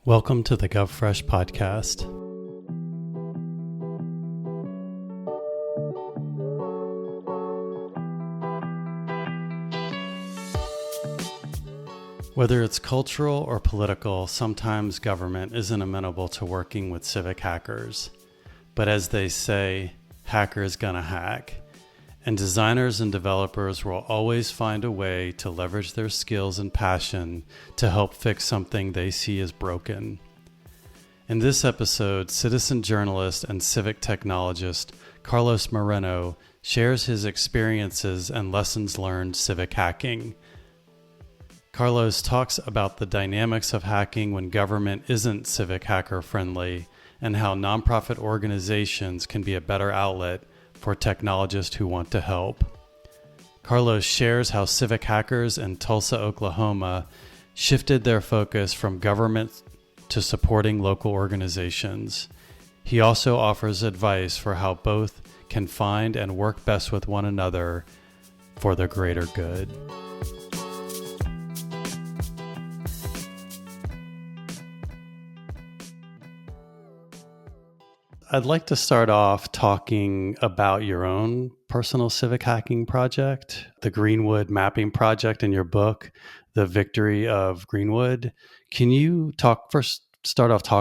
Welcome to the GovFresh podcast. Whether it's cultural or political, sometimes government isn't amenable to working with civic hackers. But as they say, hackers gonna hack. And designers and developers will always find a way to leverage their skills and passion to help fix something they see as broken. In this episode, citizen journalist and civic technologist Carlos Moreno shares his experiences and lessons learned civic hacking. Carlos talks about the dynamics of hacking when government isn't civic hacker friendly and how nonprofit organizations can be a better outlet for technologists who want to help. Carlos shares how civic hackers in Tulsa, Oklahoma shifted their focus from government to supporting local organizations. He also offers advice for how both can find and work best with one another for the greater good. I'd like to start off talking about your own personal civic hacking project, the Greenwood mapping project in your book, The Victory of Greenwood. Can you talk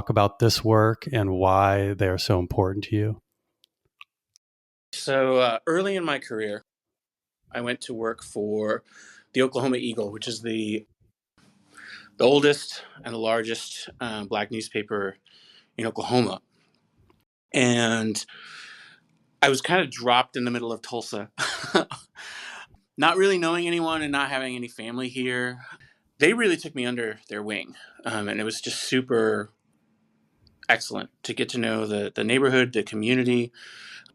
about this work and why they are so important to you? So early in my career, I went to work for the Oklahoma Eagle, which is the oldest and the largest Black newspaper in Oklahoma. And I was kind of dropped in the middle of Tulsa, not really knowing anyone and not having any family here. They really took me under their wing, and it was just super excellent to get to know the neighborhood, the community,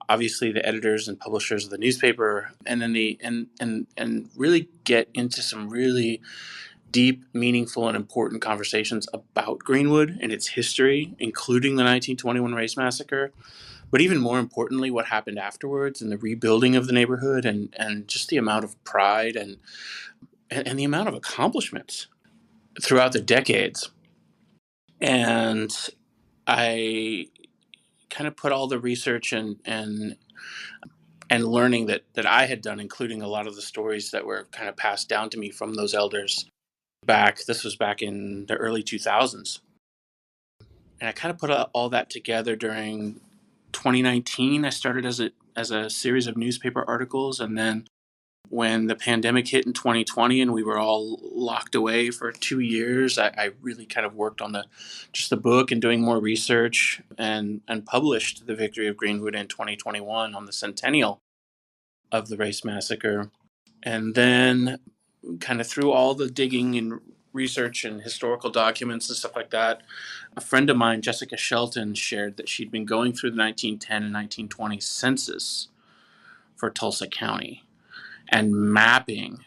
obviously the editors and publishers of the newspaper, and then and really get into some really deep, meaningful, and important conversations about Greenwood and its history, including the 1921 race massacre, but even more importantly, what happened afterwards and the rebuilding of the neighborhood and just the amount of pride and the amount of accomplishments throughout the decades. And I kind of put all the research and learning that I had done, including a lot of the stories that were kind of passed down to me from those elders this was back in the early 2000s. And I kind of put all that together during 2019. I started as a series of newspaper articles. And then when the pandemic hit in 2020 and we were all locked away for 2 years, I really kind of worked on the book and doing more research and published The Victory of Greenwood in 2021 on the centennial of the race massacre. And then kind of through all the digging and research and historical documents and stuff like that, a friend of mine, Jessica Shelton, shared that she'd been going through the 1910 and 1920 census for Tulsa County and mapping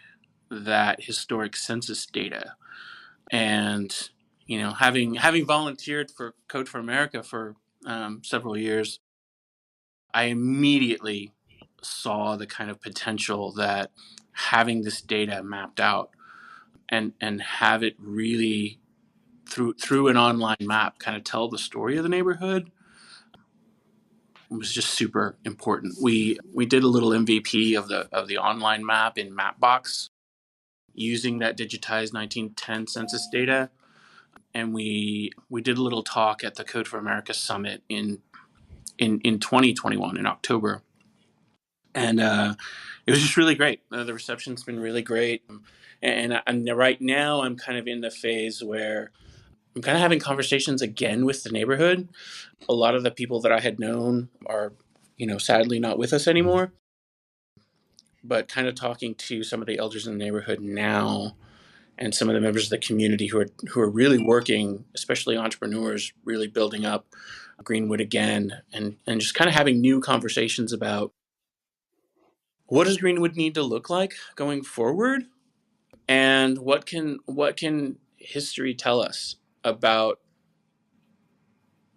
that historic census data. And, having volunteered for Code for America for several years, I immediately saw the kind of potential that having this data mapped out and have it really through an online map kind of tell the story of the neighborhood was just super important. We did a little MVP of the online map in Mapbox using that digitized 1910 census data, and we did a little talk at the Code for America Summit in 2021 in October. And it was just really great. The reception's been really great. And right now I'm kind of in the phase where I'm kind of having conversations again with the neighborhood. A lot of the people that I had known are, sadly not with us anymore. But kind of talking to some of the elders in the neighborhood now and some of the members of the community who are really working, especially entrepreneurs, really building up Greenwood again and just kind of having new conversations about what does Greenwood need to look like going forward, and what can history tell us about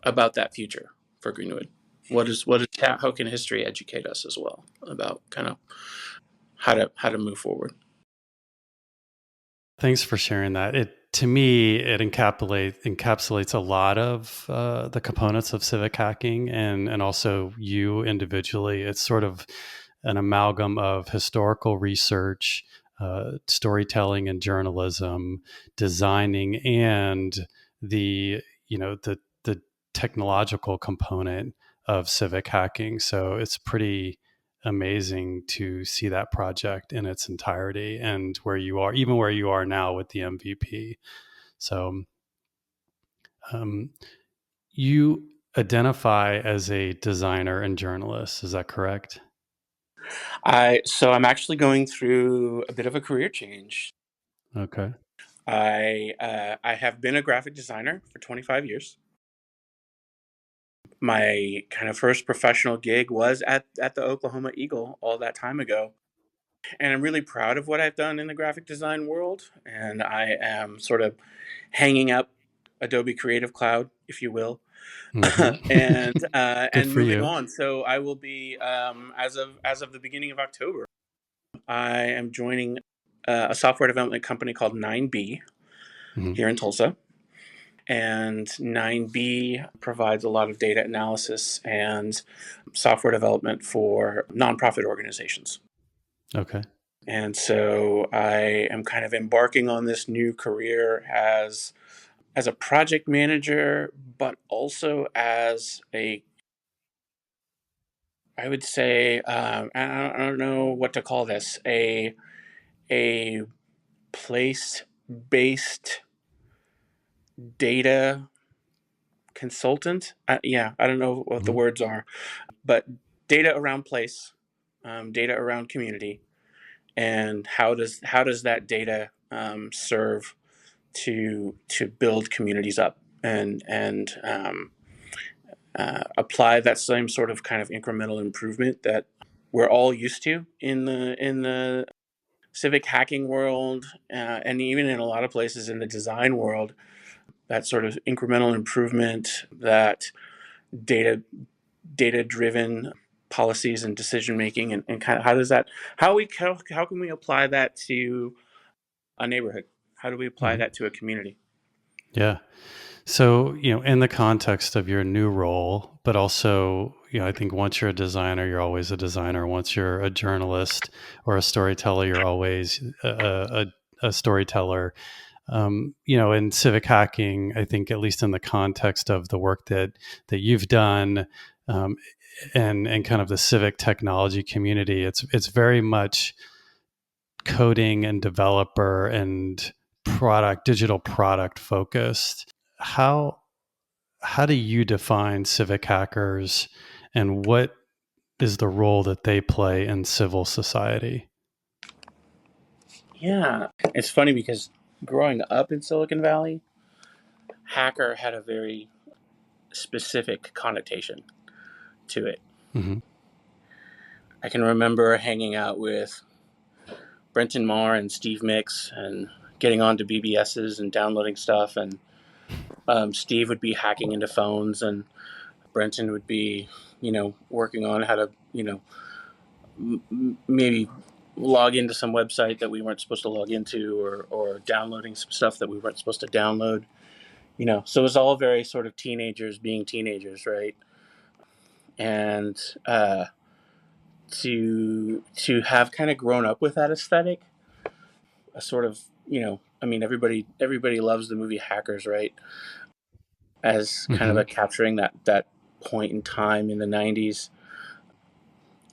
that future for Greenwood? How can history educate us as well about kind of how to move forward? Thanks for sharing that. to me, it encapsulates a lot of the components of civic hacking, and also you individually. It's sort of an amalgam of historical research, storytelling and journalism, designing, and the the technological component of civic hacking. So it's pretty amazing to see that project in its entirety and where you are, even where you are now with the MVP. So um, you identify as a designer and journalist. Is that correct? I'm actually going through a bit of a career change. Okay. I have been a graphic designer for 25 years. My kind of first professional gig was at the Oklahoma Eagle all that time ago. And I'm really proud of what I've done in the graphic design world. And I am sort of hanging up Adobe Creative Cloud, if you will, Mm-hmm. Good and for moving you. on. So I will be as of the beginning of October. I am joining a software development company called 9B Mm-hmm. here in Tulsa. And 9B provides a lot of data analysis and software development for nonprofit organizations. Okay. And so I am kind of embarking on this new career as a project manager, but also as I would say, I don't know what to call this, a place-based data consultant. Yeah, I don't know what the Mm-hmm. words are, but data around place, data around community, and how does that data serve to build communities up and apply that same sort of kind of incremental improvement that we're all used to in the civic hacking world, and even in a lot of places in the design world. That sort of incremental improvement, that data data driven policies and decision making, and kind of how can we apply that to a neighborhood? How do we apply Mm-hmm. that to a community? Yeah. So, in the context of your new role, but also, I think once you're a designer, you're always a designer. Once you're a journalist or a storyteller, you're always a storyteller. In civic hacking, I think at least in the context of the work that you've done, um, and kind of the civic technology community, it's very much coding and developer and digital product focused. How do you define civic hackers, and what is the role that they play in civil society? Yeah, it's funny because growing up in Silicon Valley, hacker had a very specific connotation to it. Mm-hmm. I can remember hanging out with Brenton Marr and Steve Mix and getting onto BBSs and downloading stuff, and Steve would be hacking into phones, and Brenton would be, working on how to, maybe log into some website that we weren't supposed to log into, or downloading some stuff that we weren't supposed to download. So it was all very sort of teenagers being teenagers, right? And to have kind of grown up with that aesthetic, a sort of, I mean, everybody loves the movie Hackers, right? As kind of Mm-hmm. a capturing that point in time in the '90s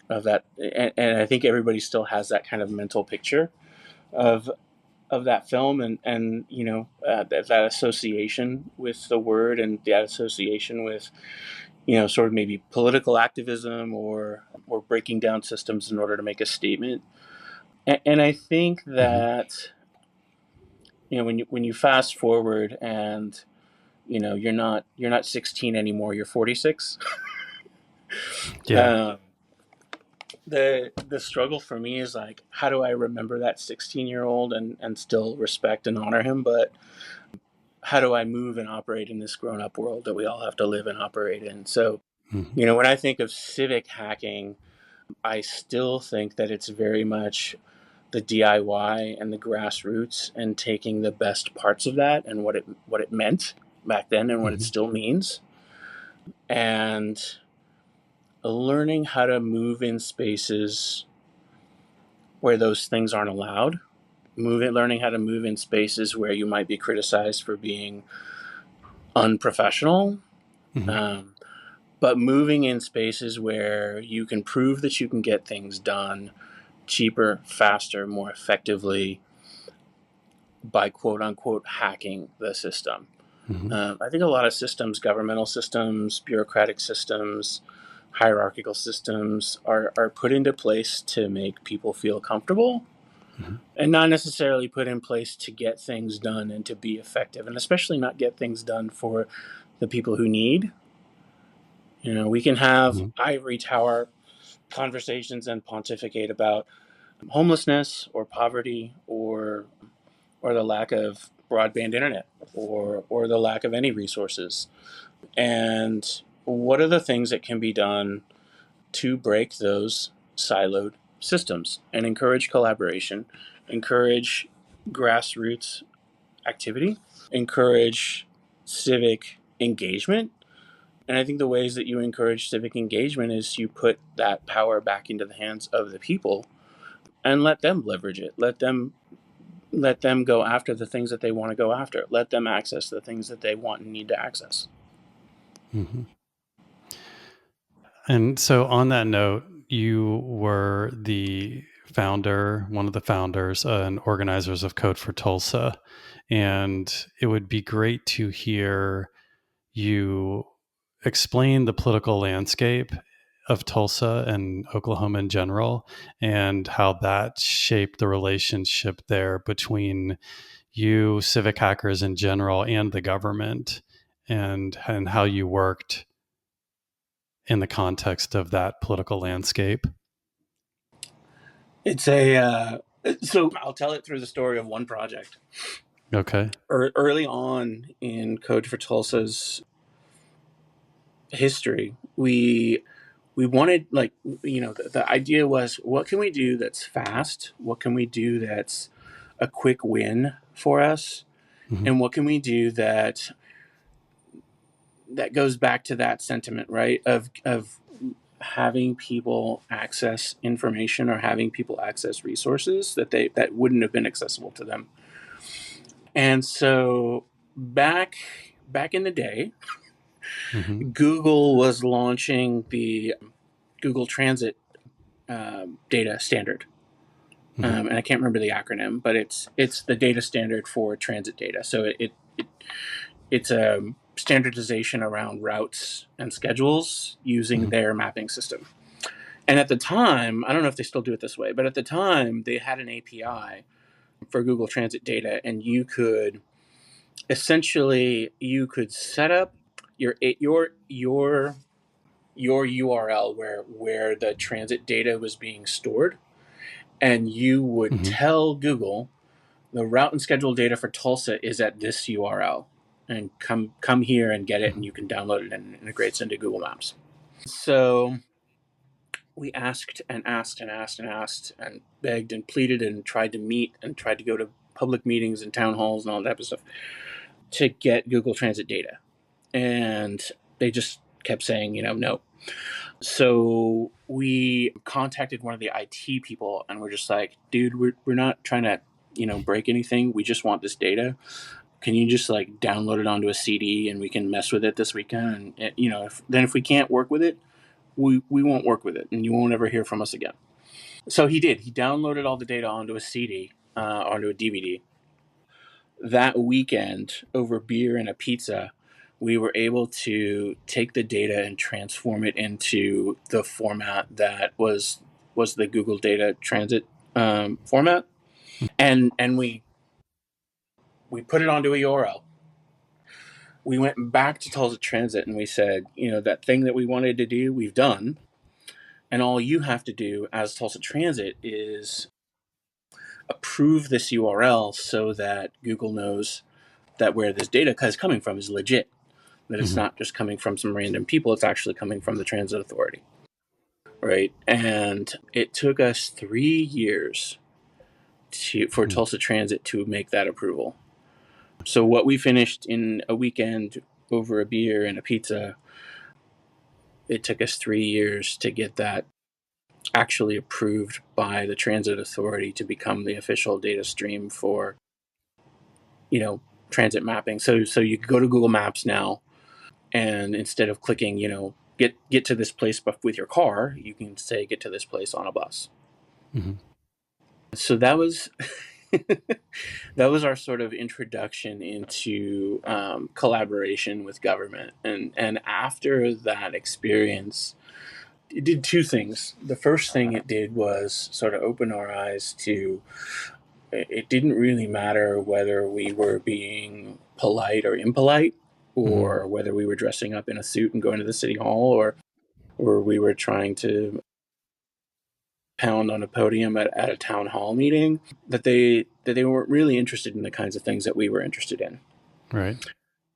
of that, and I think everybody still has that kind of mental picture of that film, and that association with the word, and that association with, sort of maybe political activism, or breaking down systems in order to make a statement. And I think Mm-hmm. that, when you fast forward, and you're not 16 anymore, you're 46. Yeah. um, the struggle for me is like, how do I remember that 16-year-old and still respect and honor him, but how do I move and operate in this grown-up world that we all have to live and operate in? So, Mm-hmm. when I think of civic hacking, I still think that it's very much the DIY and the grassroots, and taking the best parts of that and what it meant back then and what it Mm-hmm. still means, and learning how to move in spaces where those things aren't allowed. Learning how to move in spaces where you might be criticized for being unprofessional, Mm-hmm. um, but moving in spaces where you can prove that you can get things done cheaper, faster, more effectively by quote unquote hacking the system. Mm-hmm. I think a lot of systems, governmental systems, bureaucratic systems, hierarchical systems, are put into place to make people feel comfortable, Mm-hmm. and not necessarily put in place to get things done and to be effective, and especially not get things done for the people who need. We can have Mm-hmm. ivory tower conversations and pontificate about homelessness or poverty or the lack of broadband internet or the lack of any resources. And what are the things that can be done to break those siloed systems and encourage collaboration, encourage grassroots activity, encourage civic engagement? And I think the ways that you encourage civic engagement is you put that power back into the hands of the people and let them leverage it. Let them go after the things that they want to go after. Let them access the things that they want and need to access. Mm-hmm. And so, on that note, you were the founder, one of the founders and organizers of Code for Tulsa. And it would be great to hear you explain the political landscape of Tulsa and Oklahoma in general, and how that shaped the relationship there between you, civic hackers in general, and the government, and how you worked in the context of that political landscape. It's so I'll tell it through the story of one project. Okay. Early on in Code for Tulsa's history, we wanted, like, the idea was, what can we do that's fast? What can we do that's a quick win for us? Mm-hmm. And what can we do that goes back to that sentiment, right? Of having people access information or having people access resources that wouldn't have been accessible to them. And so back in the day, Mm-hmm. Google was launching the Google Transit data standard. Mm-hmm. And I can't remember the acronym, but it's the data standard for transit data. So it's a standardization around routes and schedules using Mm-hmm. their mapping system. And at the time, I don't know if they still do it this way, but at the time they had an API for Google Transit data, and you could set up your URL where the transit data was being stored, and you would Mm-hmm. tell Google the route and schedule data for Tulsa is at this URL, and come here and get it, and you can download it and integrates into Google Maps. So we asked and asked and asked and asked and begged and pleaded and tried to meet and tried to go to public meetings and town halls and all that type of stuff to get Google Transit data. And they just kept saying, no. So we contacted one of the IT people, and we're just like, dude, we're not trying to, break anything. We just want this data. Can you just like download it onto a CD and we can mess with it this weekend? And if we can't work with it, we won't work with it, and you won't ever hear from us again. So he did. He downloaded all the data onto a CD, onto a DVD. That weekend, over beer and a pizza, we were able to take the data and transform it into the format that was the Google Data Transit format, and we put it onto a URL. We went back to Tulsa Transit and we said, that thing that we wanted to do, we've done, and all you have to do as Tulsa Transit is approve this URL so that Google knows that where this data is coming from is legit, that it's Mm-hmm. not just coming from some random people, it's actually coming from the transit authority, right? And it took us 3 years for Mm. Tulsa Transit to make that approval. So what we finished in a weekend over a beer and a pizza, it took us 3 years to get that actually approved by the transit authority to become the official data stream for, transit mapping. So you go to Google Maps now, and instead of clicking, get to this place with your car, you can say get to this place on a bus. Mm-hmm. So that was that was our sort of introduction into collaboration with government, and after that experience, it did two things. The first thing it did was sort of open our eyes to, it didn't really matter whether we were being polite or impolite, Mm-hmm. or whether we were dressing up in a suit and going to the city hall, or we were trying to pound on a podium at a town hall meeting, that they weren't really interested in the kinds of things that we were interested in. Right.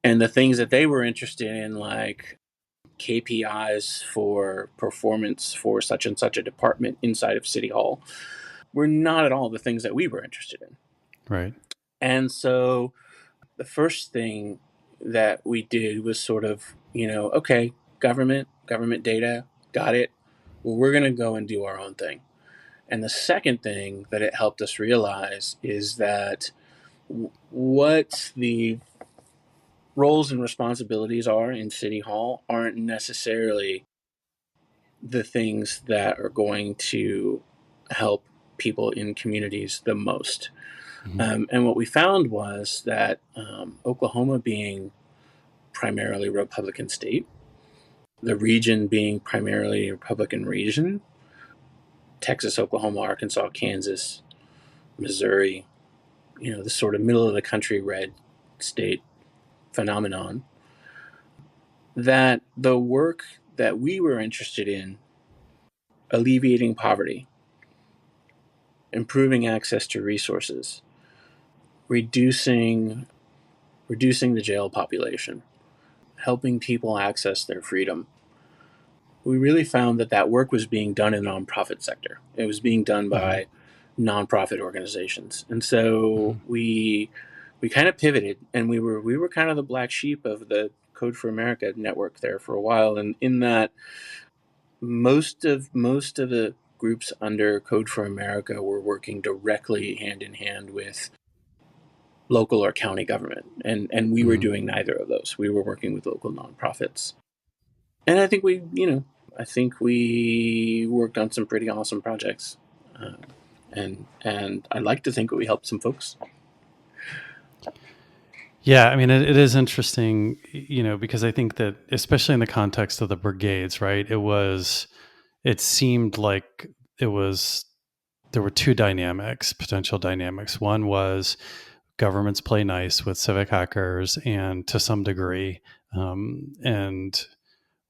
And the things that they were interested in, like KPIs for performance for such and such a department inside of City Hall, were not at all the things that we were interested in. Right. And so the first thing that we did was sort of, okay, government data, got it. Well, we're going to go and do our own thing. And the second thing that it helped us realize is that what the roles and responsibilities are in City Hall aren't necessarily the things that are going to help people in communities the most. Mm-hmm. And what we found was that Oklahoma being primarily Republican state, the region being primarily a Republican region, Texas, Oklahoma, Arkansas, Kansas, Missouri, the sort of middle of the country red state phenomenon, that the work that we were interested in, alleviating poverty, improving access to resources, reducing the jail population, helping people access their freedom, we really found that work was being done in the nonprofit sector. It was being done Mm-hmm. by nonprofit organizations. And so Mm-hmm. we kind of pivoted, and we were kind of the black sheep of the Code for America network there for a while. And in that, most of the groups under Code for America were working directly hand in hand with local or county government, and we were Mm-hmm. doing neither of those. We were working with local nonprofits, and I think we worked on some pretty awesome projects, and I'd like to think that we helped some folks. Yeah, I mean, it is interesting, because I think that, especially in the context of the brigades, right? It seemed like there were two potential dynamics. One was governments play nice with civic hackers, and to some degree, and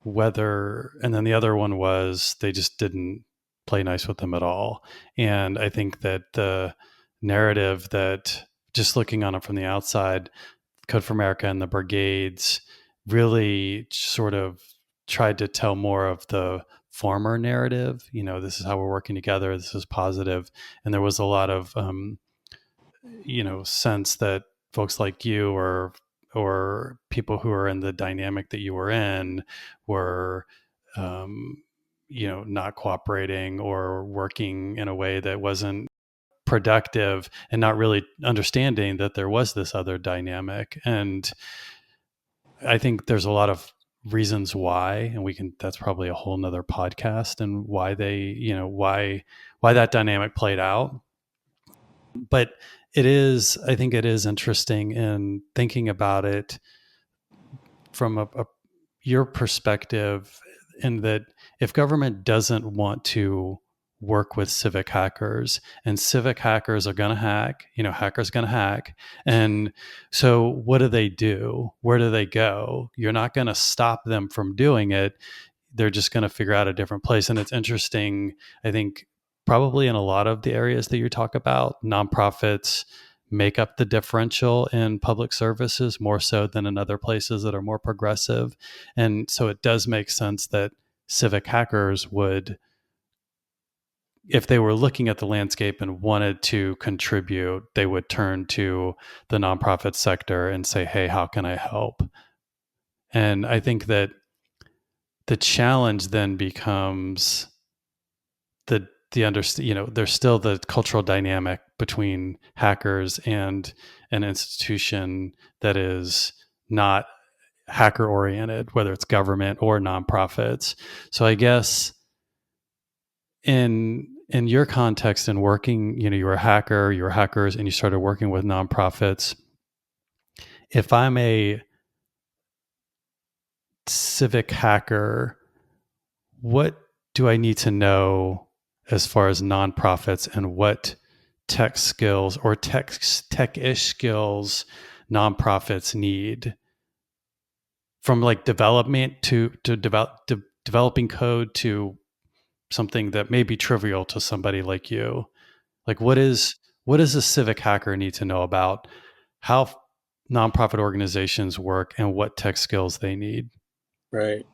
and then the other one was they just didn't play nice with them at all. And I think that the narrative that, just looking on it from the outside, Code for America and the brigades really sort of tried to tell more of the former narrative. This is how we're working together. This is positive. And there was a lot of, sense that folks like you, or people who are in the dynamic that you were in, were, um, not cooperating or working in a way that wasn't productive, and not really understanding that there was this other dynamic. And I think there's a lot of reasons why, and that's probably a whole nother podcast, and why why that dynamic played out. But I think it is interesting in thinking about it from your perspective, in that if government doesn't want to work with civic hackers, and civic hackers are going to hack, hackers going to hack. And so what do they do? Where do they go? You're not going to stop them from doing it. They're just going to figure out a different place. And it's interesting, I think, probably in a lot of the areas that you talk about, nonprofits make up the differential in public services more so than in other places that are more progressive. And so it does make sense that civic hackers would if they were looking at the landscape and wanted to contribute, they would turn to the nonprofit sector and say, hey, how can I help? And I think that the challenge then becomes there's still the cultural dynamic between hackers and an institution that is not hacker oriented, whether it's government or nonprofits. So I guess in your context and working, you were a hacker, you were hackers, and you started working with nonprofits. If I'm a civic hacker, what do I need to know as far as nonprofits and what tech skills or tech-ish skills nonprofits need, from like development to developing code to something that may be trivial to somebody like you? Like what does a civic hacker need to know about how nonprofit organizations work and what tech skills they need? Right.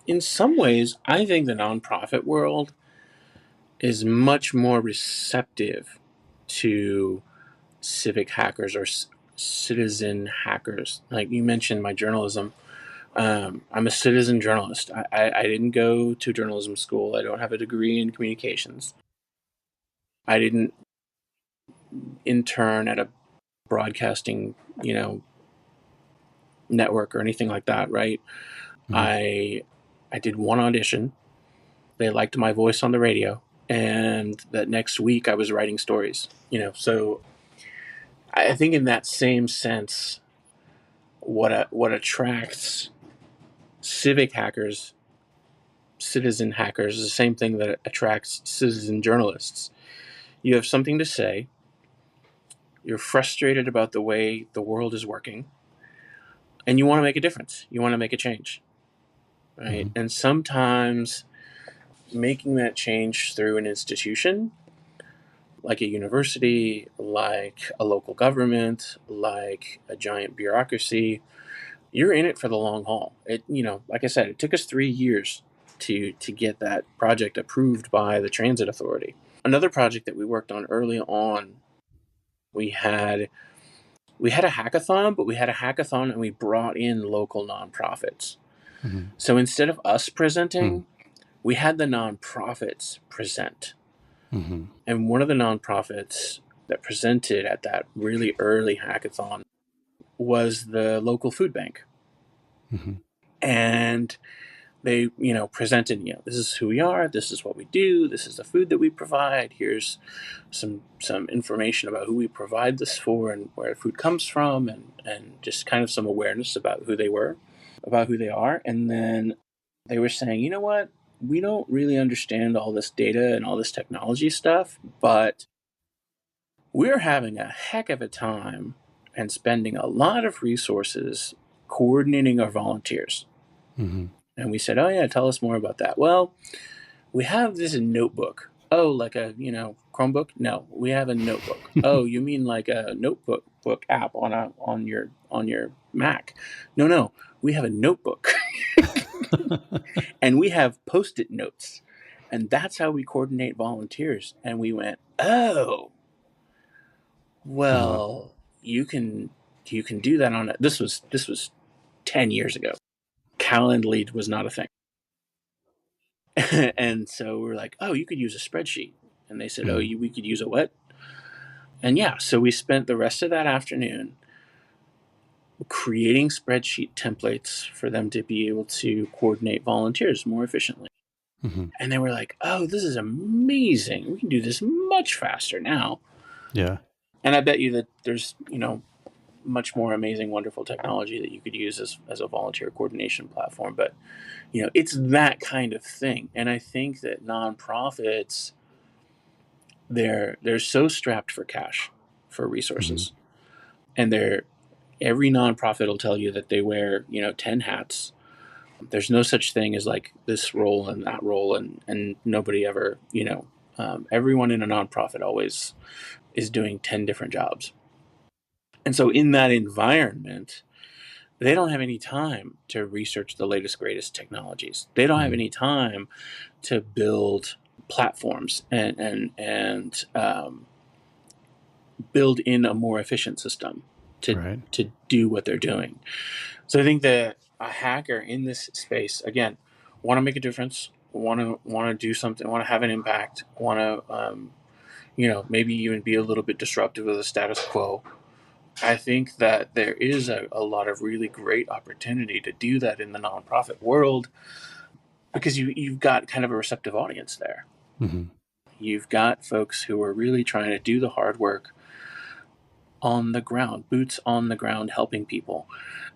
In some ways, I think the nonprofit world is much more receptive to civic hackers or citizen hackers. Like you mentioned, my journalism. I'm a citizen journalist. I didn't go to journalism school. I don't have a degree in communications. I didn't intern at a broadcasting, network or anything like that. Right. Mm-hmm. I did one audition. They liked my voice on the radio, and that next week I was writing stories. So I think in that same sense, what attracts civic hackers, citizen hackers, is the same thing that attracts citizen journalists. You have something to say. You're frustrated about the way the world is working, and you want to make a difference. You want to make a change, right? Mm-hmm. And sometimes making that change through an institution like a university, like a local government, like a giant bureaucracy, you're in it for the long haul. Like I said, it took us 3 years to get that project approved by the transit authority. Another project that we worked on early on, we had a hackathon, but we had a hackathon and we brought in local nonprofits. Mm-hmm. So instead of us Mm-hmm. presenting, we had the nonprofits present. Mm-hmm. And one of the nonprofits that presented at that really early hackathon was the local food bank. Mm-hmm. And they, presented, this is who we are, this is what we do, this is the food that we provide, here's some information about who we provide this for and where food comes from, and just kind of some awareness about who they were, about who they are. And then they were saying, you know what? We don't really understand all this data and all this technology stuff, but we're having a heck of a time and spending a lot of resources coordinating our volunteers. Mm-hmm. And we said, oh, yeah, tell us more about that. Well, we have this notebook. Oh, like a, Chromebook? No, we have a notebook. Oh, you mean like a notebook app on your Mac? No, we have a notebook. And we have Post-it notes. And that's how we coordinate volunteers. And we went, oh, Uh-huh. well, you can do that on it. This was 10 years ago. Calendly was not a thing. And so we're like, oh, you could use a spreadsheet. And they said, oh, Mm-hmm. we could use a what? And yeah, so we spent the rest of that afternoon creating spreadsheet templates for them to be able to coordinate volunteers more efficiently. Mm-hmm. And they were like, oh, this is amazing. We can do this much faster now. Yeah. And I bet you that there's, much more amazing, wonderful technology that you could use as a volunteer coordination platform. But, it's that kind of thing. And I think that nonprofits, they're so strapped for cash, for Mm-hmm. resources. And every nonprofit will tell you that they wear, 10 hats. There's no such thing as like this role and that role. And nobody ever, everyone in a nonprofit always is doing 10 different jobs. And so in that environment, they don't have any time to research the latest, greatest technologies. They don't have Mm-hmm. any time to build platforms and build in a more efficient system to Right. to do what they're doing. So I think that a hacker in this space, again, want to make a difference, want to do something, want to have an impact, want to maybe even be a little bit disruptive of the status quo. I think that there is a lot of really great opportunity to do that in the nonprofit world because you've got kind of a receptive audience there. Mm-hmm. You've got folks who are really trying to do the hard work on the ground, boots on the ground, helping people.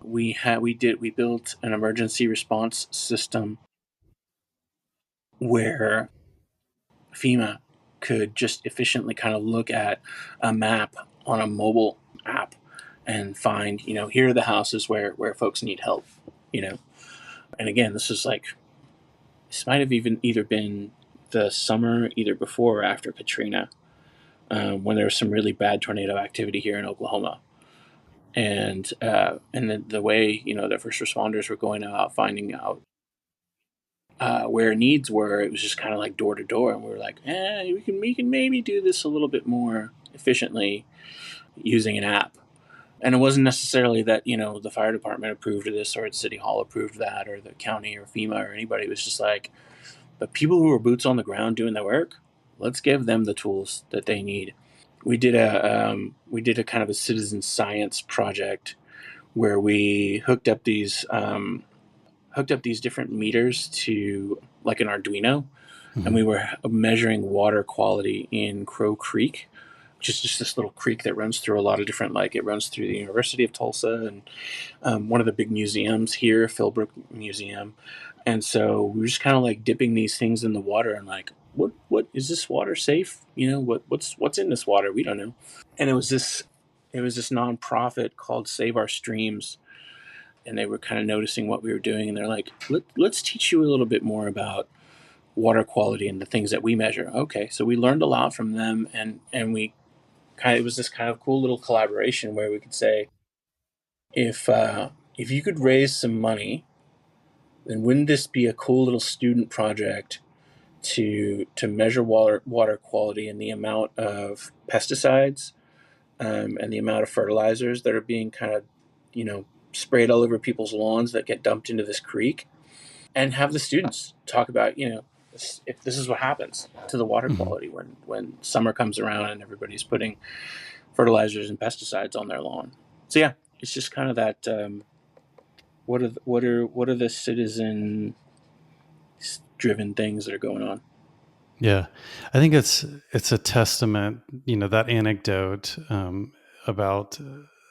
We built an emergency response system where FEMA could just efficiently kind of look at a map on a mobile app and find, here are the houses where folks need help, you know. And again, this might have even either been the summer, either before or after Katrina, when there was some really bad tornado activity here in Oklahoma. And the way the first responders were going out finding out where needs were, it was just kind of like door to door, and we were like, we can maybe do this a little bit more efficiently using an app. And it wasn't necessarily that the fire department approved of this or City Hall approved that or the county or FEMA or anybody. It was just like, but people who are boots on the ground doing the work, let's give them the tools that they need. We did a kind of a citizen science project where we hooked up these different meters to like an Arduino, and Mm-hmm. we were measuring water quality in Crow Creek, which is just this little creek that runs through a lot of different, like it runs through the University of Tulsa and one of the big museums here, Philbrook Museum. And so we were just kind of like dipping these things in the water and like, what is this water safe? What's in this water? We don't know. And it was this nonprofit called Save Our Streams, and they were kind of noticing what we were doing, and they're like, let's teach you a little bit more about water quality and the things that we measure. Okay, so we learned a lot from them, and we it was this kind of cool little collaboration where we could say, if you could raise some money, then wouldn't this be a cool little student project to measure water quality and the amount of pesticides, and the amount of fertilizers that are being kind of sprayed all over people's lawns that get dumped into this creek, and have the students talk about if this is what happens to the water Mm-hmm. quality when summer comes around and everybody's putting fertilizers and pesticides on their lawn. So yeah, it's just kind of that. What are the citizen driven things that are going on? Yeah, I think it's a testament, that anecdote about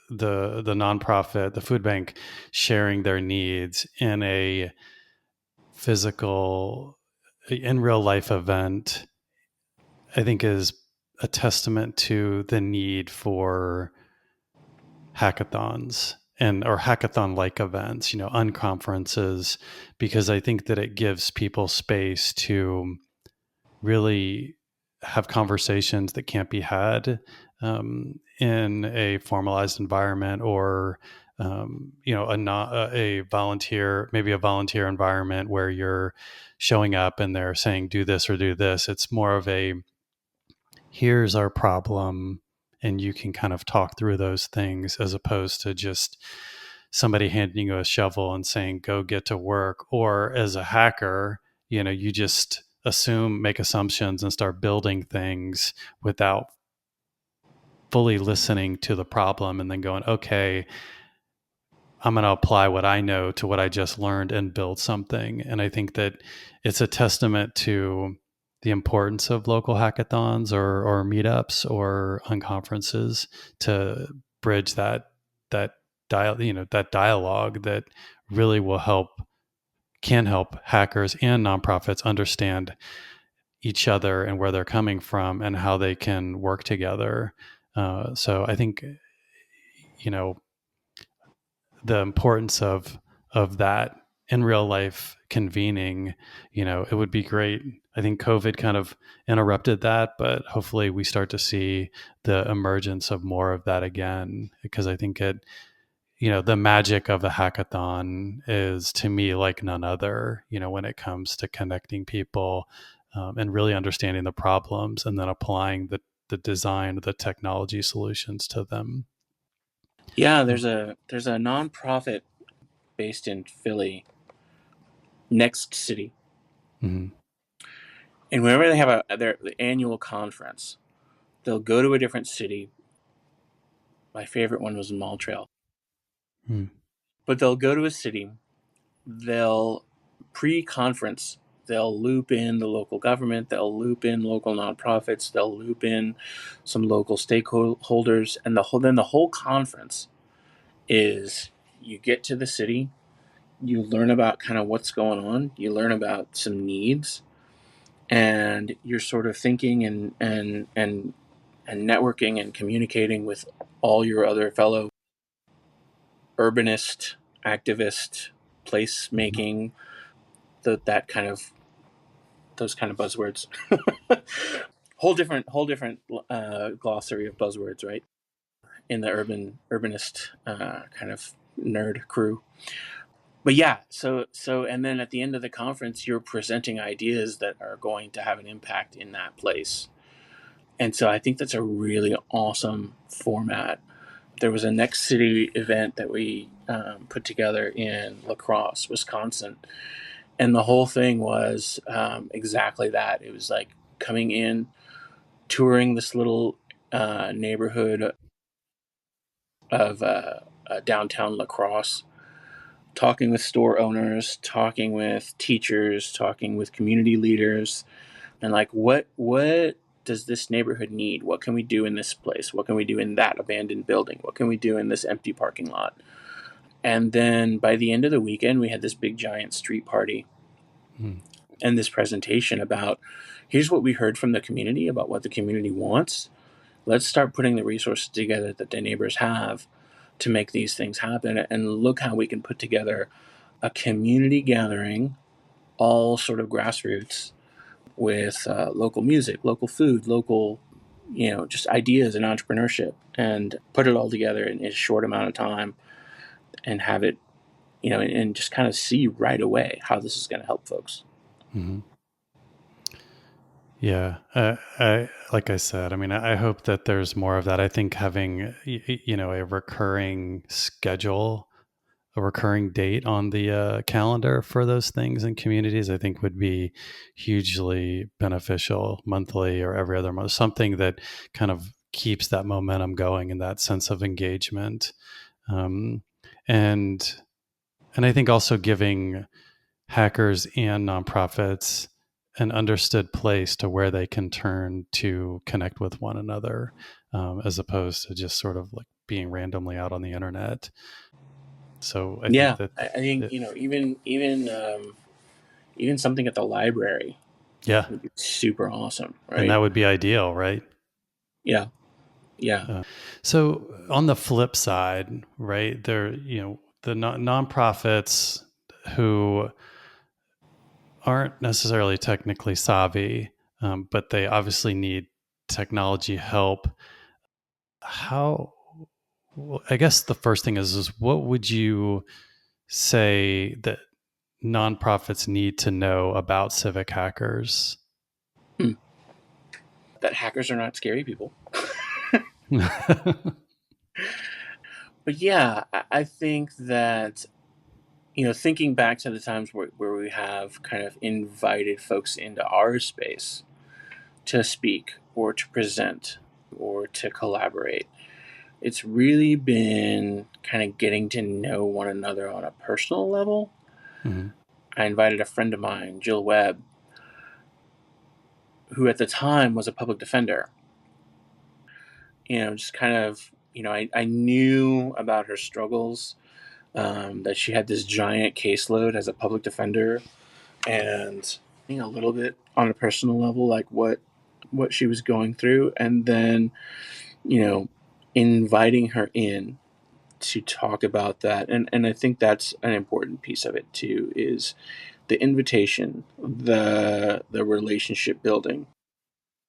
the nonprofit, the food bank, sharing their needs in a physical, in real life event. I think is a testament to the need for hackathons and or hackathon like events, unconferences, because I think that it gives people space to really have conversations that can't be had in a formalized environment or a volunteer, maybe a volunteer environment where you're showing up and they're saying do this or do this. It's more of a here's our problem and you can kind of talk through those things as opposed to just somebody handing you a shovel and saying go get to work. Or as a hacker, you just make assumptions and start building things without fully listening to the problem and then going, okay, I'm going to apply what I know to what I just learned and build something. And I think that it's a testament to the importance of local hackathons or meetups or unconferences to bridge that dialogue that really can help hackers and nonprofits understand each other and where they're coming from and how they can work together. So I think, you know, the importance of that in real life convening, it would be great. I think COVID kind of interrupted that, but hopefully we start to see the emergence of more of that again, because I think the magic of the hackathon is to me like none other, when it comes to connecting people and really understanding the problems and then applying the design, the technology solutions to them. Yeah, there's a nonprofit based in Philly, Next City, Mm-hmm. and whenever they have their annual conference, they'll go to a different city. My favorite one was in Montreal, Mm-hmm. but they'll go to a city. They'll pre-conference. They'll loop in the local government. They'll loop in local nonprofits. They'll loop in some local stakeholders, and then the whole conference is you get to the city, you learn about kind of what's going on, you learn about some needs, and you're sort of thinking and networking and communicating with all your other fellow urbanist, activist, place Mm-hmm. making, that kind of those kind of buzzwords. whole different glossary of buzzwords, right? In the urbanist kind of nerd crew. But yeah, and then at the end of the conference, you're presenting ideas that are going to have an impact in that place. And so I think that's a really awesome format. There was a Next City event that we put together in La Crosse, Wisconsin, and the whole thing was exactly that. It was like coming in, touring this little neighborhood of downtown La Crosse, talking with store owners, talking with teachers, talking with community leaders, and like what does this neighborhood need? What can we do in this place? What can we do in that abandoned building? What can we do in this empty parking lot? And then by the end of the weekend, we had this big giant street party Mm-hmm. and this presentation about here's what we heard from the community about what the community wants. Let's start putting the resources together that the neighbors have to make these things happen, and look how we can put together a community gathering, all sort of grassroots, with local music, local food, local, just ideas and entrepreneurship, and put it all together in a short amount of time and have it, and just kind of see right away how this is going to help folks. Mm-hmm. Yeah, I like I said. I mean, I hope that there's more of that. I think having a recurring schedule, a recurring date on the calendar for those things in communities, I think would be hugely beneficial. Monthly or every other month, something that kind of keeps that momentum going and that sense of engagement. Um, and and I think also giving hackers and nonprofits an understood place to where they can turn to connect with one another, as opposed to just sort of like being randomly out on the internet. So I think Yeah, that, I think that even something at the library yeah, would be super awesome, and right? that would be ideal, right? Yeah, yeah, So on the flip side, right, there, the nonprofits who aren't necessarily technically savvy, but they obviously need technology help. How, well, I guess the first thing is what would you say that nonprofits need to know about civic hackers? Hmm. That hackers are not scary people. But yeah, I think that, thinking back to the times where we have kind of invited folks into our space to speak or to present or to collaborate, it's really been kind of getting to know one another on a personal level. Mm-hmm. I invited a friend of mine, Jill Webb, who at the time was a public defender. Just kind of, I knew about her struggles, that she had this giant caseload as a public defender, and a little bit on a personal level, like what she was going through, and then you know inviting her in to talk about that, and I think that's an important piece of it too, is the invitation, the relationship building,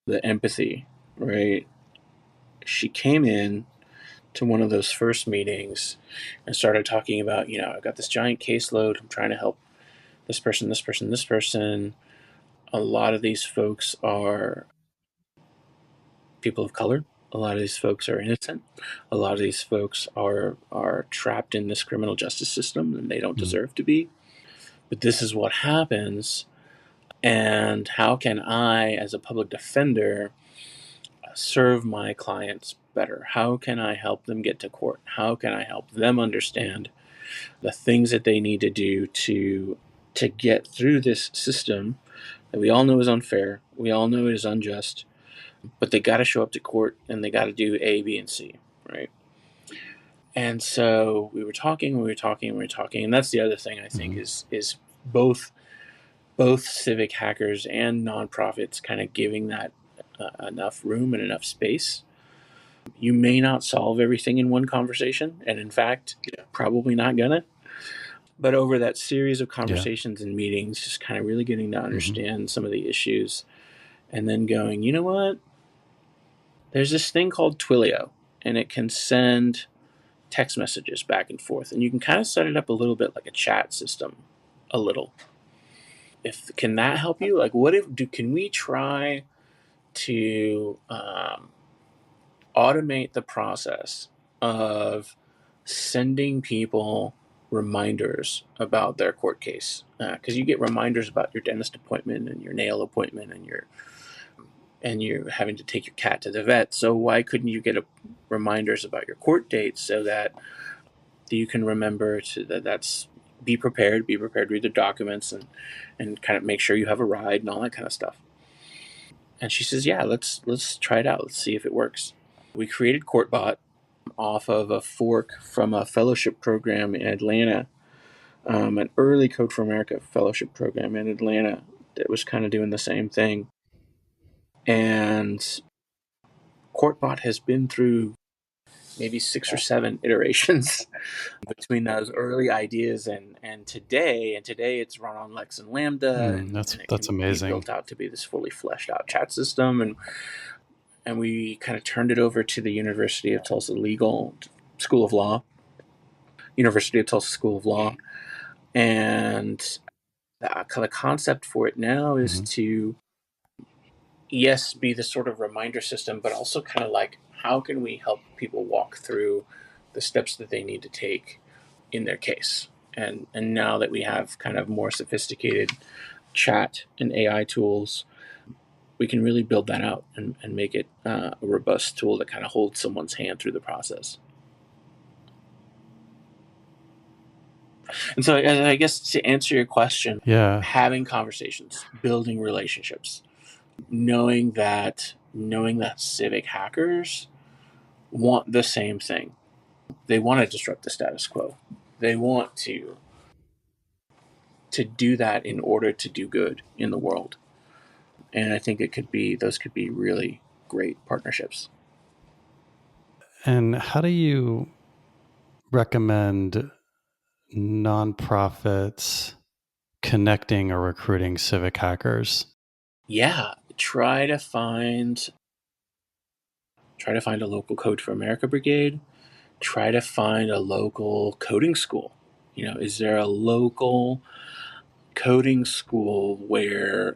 the empathy, right? She came in to one of those first meetings and started talking about, I've got this giant caseload, I'm trying to help this person, this person, this person. A lot of these folks are people of color. A lot of these folks are innocent. A lot of these folks are trapped in this criminal justice system and they don't Mm. deserve to be. But this is what happens. And how can I, as a public defender, serve my clients better? How can I help them get to court? How can I help them understand the things that they need to do to get through this system that we all know is unfair, we all know is unjust, but they got to show up to court and they got to do A, B, and C, right? And so we were talking, and that's the other thing I think Mm-hmm. is both civic hackers and nonprofits kind of giving that enough room and enough space. You may not solve everything in one conversation, and in fact, probably not gonna. But over that series of Yeah. conversations and meetings, just kind of really getting to Mm-hmm. understand some of the issues, and then going, you know what? There's this thing called Twilio, and it can send text messages back and forth, and you can kind of set it up a little bit like a chat system, a little. If can that help you? Like, what if can we try to automate the process of sending people reminders about their court case? Because you get reminders about your dentist appointment and your nail appointment and you're having to take your cat to the vet. So why couldn't you get reminders about your court dates so that you can remember that's be prepared, read the documents, and kind of make sure you have a ride and all that kind of stuff. And she says, yeah, let's try it out. Let's see if it works. We created CourtBot off of a fork from a fellowship program in Atlanta, an early Code for America fellowship program in Atlanta that was kind of doing the same thing. And CourtBot has been through maybe 6 or 7 iterations between those early ideas and today. And today it's run on Lex and Lambda, and it That's can be amazing. built out to be this fully fleshed out chat system. And we kind of turned it over to the University of Tulsa School of Law, University of Tulsa School of Law. And the concept for it now is Mm-hmm. to, yes, be the sort of reminder system, but also kind of like, how can we help people walk through the steps that they need to take in their case? And now that we have kind of more sophisticated chat and AI tools, we can really build that out and make it a robust tool that kind of holds someone's hand through the process. And so I guess to answer your question, Yeah. having conversations, building relationships, knowing that civic hackers want the same thing. They want to disrupt the status quo. They want to do that in order to do good in the world. And I think those could be really great partnerships. And how do you recommend nonprofits connecting or recruiting civic hackers? Yeah, try to find a local Code for America brigade. Try to find a local coding school. Is there a local coding school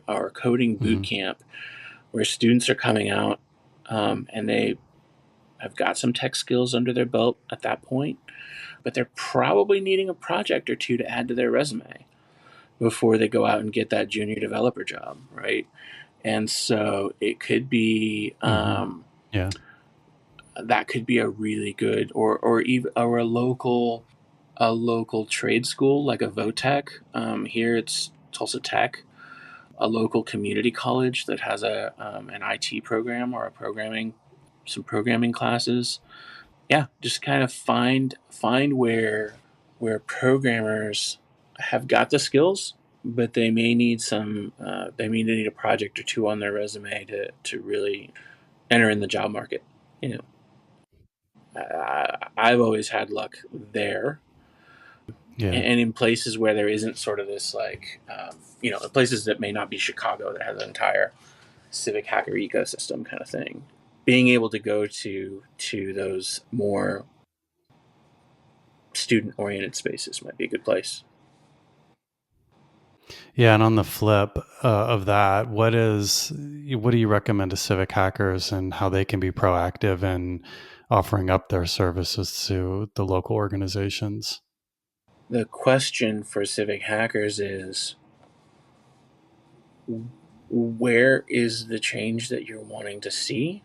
or coding boot Mm-hmm. camp where students are coming out and they have got some tech skills under their belt at that point, but they're probably needing a project or two to add to their resume before they go out and get that junior developer job, right? And so it could be Mm-hmm. Yeah. that could be a really good or a local trade school like a VOTech. Here it's Tulsa Tech, a local community college that has an IT program or some programming classes. Yeah, just kind of find where programmers have got the skills, but they may need a project or two on their resume to really enter in the job market. You know, I've always had luck there, Yeah. and in places where there isn't sort of this places that may not be Chicago that has an entire civic hacker ecosystem kind of thing. Being able to go to those more student oriented spaces might be a good place. Yeah, and on the flip of that, what do you recommend to civic hackers and how they can be proactive in offering up their services to the local organizations? The question for civic hackers is, where is the change that you're wanting to see?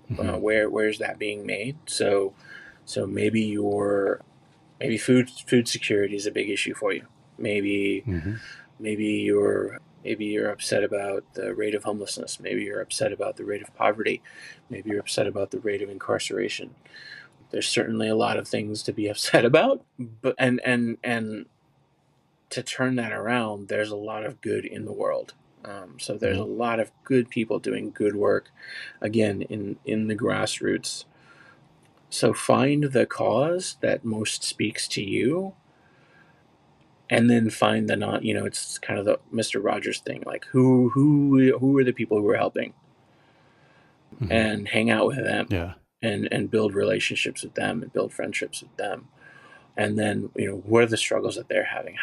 Hmm. Where's that being made? So maybe food security is a big issue for you. Maybe Hmm. maybe you're upset about the rate of homelessness. Maybe you're upset about the rate of poverty. Maybe you're upset about the rate of incarceration. There's certainly a lot of things to be upset about, but and to turn that around, there's a lot of good in the world. So there's a Hmm. lot of good people doing good work, again in the grassroots. So find the cause that most speaks to you, and then find the not. It's kind of the Mister Rogers thing, like who are the people who are helping, Hmm. and hang out with them, Yeah. and build relationships with them, and build friendships with them. And then what are the struggles that they're having?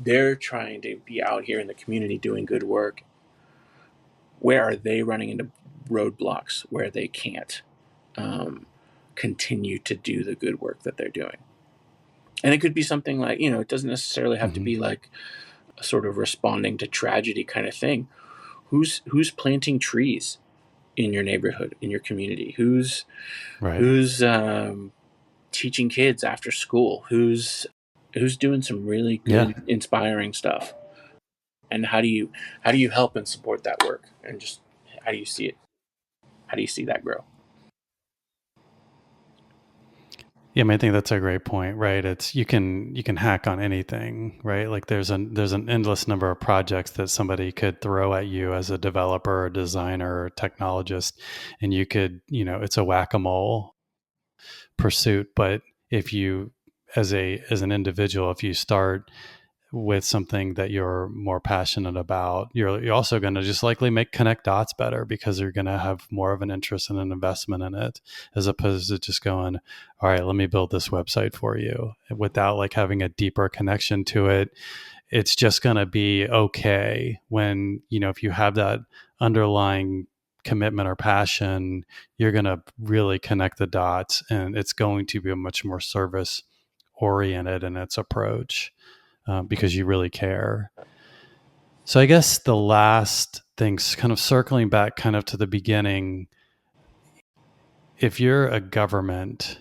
They're trying to be out here in the community doing good work. Where are they running into roadblocks where they can't um, continue to do the good work that they're doing? And it could be something like, it doesn't necessarily have to Hmm. be like a sort of responding to tragedy kind of thing. Who's planting trees in your neighborhood, in your community? Right. Who's teaching kids after school? Who's doing some really Yeah. good, inspiring stuff? And how do you help and support that work? And just how do you see it? How do you see that grow? Yeah, I mean, I think that's a great point, right? It's you can hack on anything, right? Like there's an endless number of projects that somebody could throw at you as a developer, or designer, or technologist, and you could, it's a whack-a-mole pursuit. But if you, as an individual, if you start with something that you're more passionate about, you're also going to just likely make connect dots better because you're going to have more of an interest and an investment in it, as opposed to just going, all right, let me build this website for you without like having a deeper connection to it. It's just going to be okay when, if you have that underlying commitment or passion, you're going to really connect the dots, and it's going to be a much more service oriented in its approach, because you really care. So I guess the last things, kind of circling back kind of to the beginning, if you're a government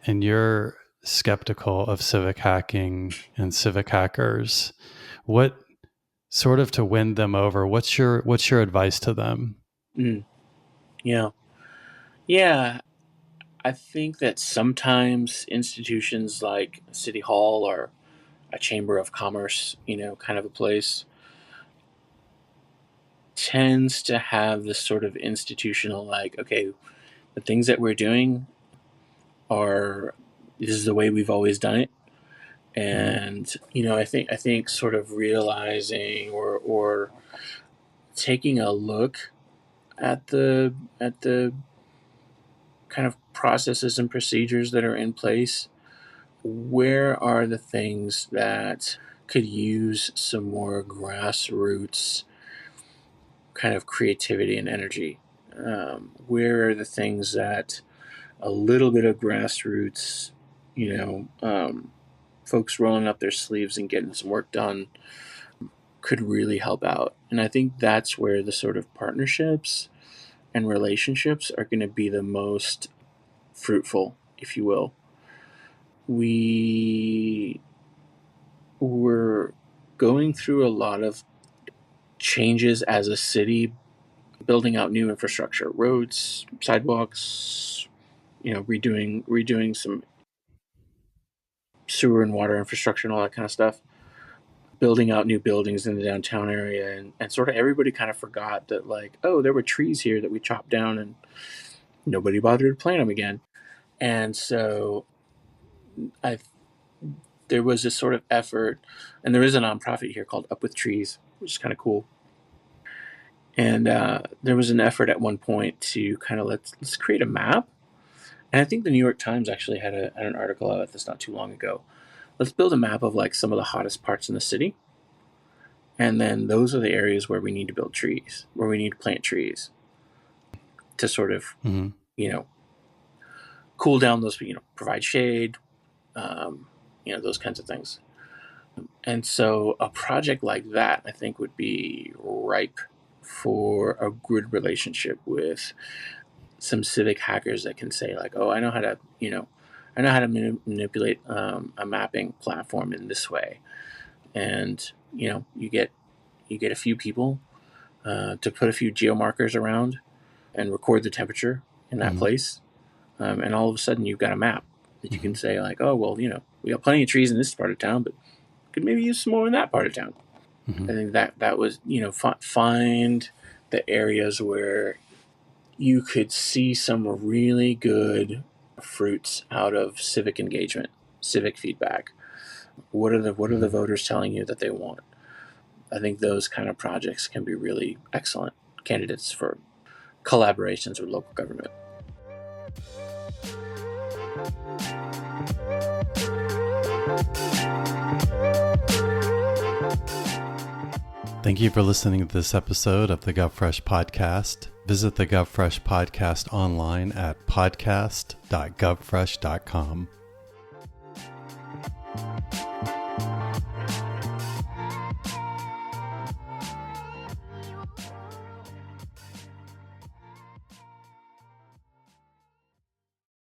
and you're skeptical of civic hacking and civic hackers, what sort of to win them over, what's your advice to them? Mm, yeah, yeah. I think that sometimes institutions like City Hall or a Chamber of Commerce, kind of a place, tends to have this sort of institutional, like, okay, the things that we're doing are this is the way we've always done it. Mm-hmm. And I think sort of realizing or taking a look at the kind of processes and procedures that are in place. Where are the things that could use some more grassroots kind of creativity and energy? Where are the things that a little bit of grassroots, you know, um, folks rolling up their sleeves and getting some work done could really help out? And I think that's where the sort of partnerships and relationships are going to be the most fruitful, if you will. We were going through a lot of changes as a city, building out new infrastructure, roads, sidewalks, redoing some sewer and water infrastructure and all that kind of stuff, building out new buildings in the downtown area, and sort of everybody kind of forgot that, like, oh, there were trees here that we chopped down and nobody bothered to plant them again. And so I there was this sort of effort, and there is a nonprofit here called Up with Trees, which is kind of cool. And there was an effort at one point to kind of let's create a map. And I think the New York Times actually had an article about this not too long ago, let's build a map of like some of the hottest parts in the city. And then those are the areas where we need to build trees, where we need to plant trees to sort of, cool down those, provide shade, those kinds of things. And so a project like that, I think, would be ripe for a good relationship with some civic hackers that can say like, oh, I know how to manipulate a mapping platform in this way. And, you get a few people to put a few geomarkers around and record the temperature in that place. And all of a sudden you've got a map that you can say like, oh, well, we got plenty of trees in this part of town, but could maybe use some more in that part of town. I think that was, find the areas where you could see some really good fruits out of civic engagement, civic feedback. What are the voters telling you that they want? I think those kind of projects can be really excellent candidates for collaborations with local government. Thank you for listening to this episode of the GovFresh Podcast. Visit the GovFresh Podcast online at podcast.govfresh.com.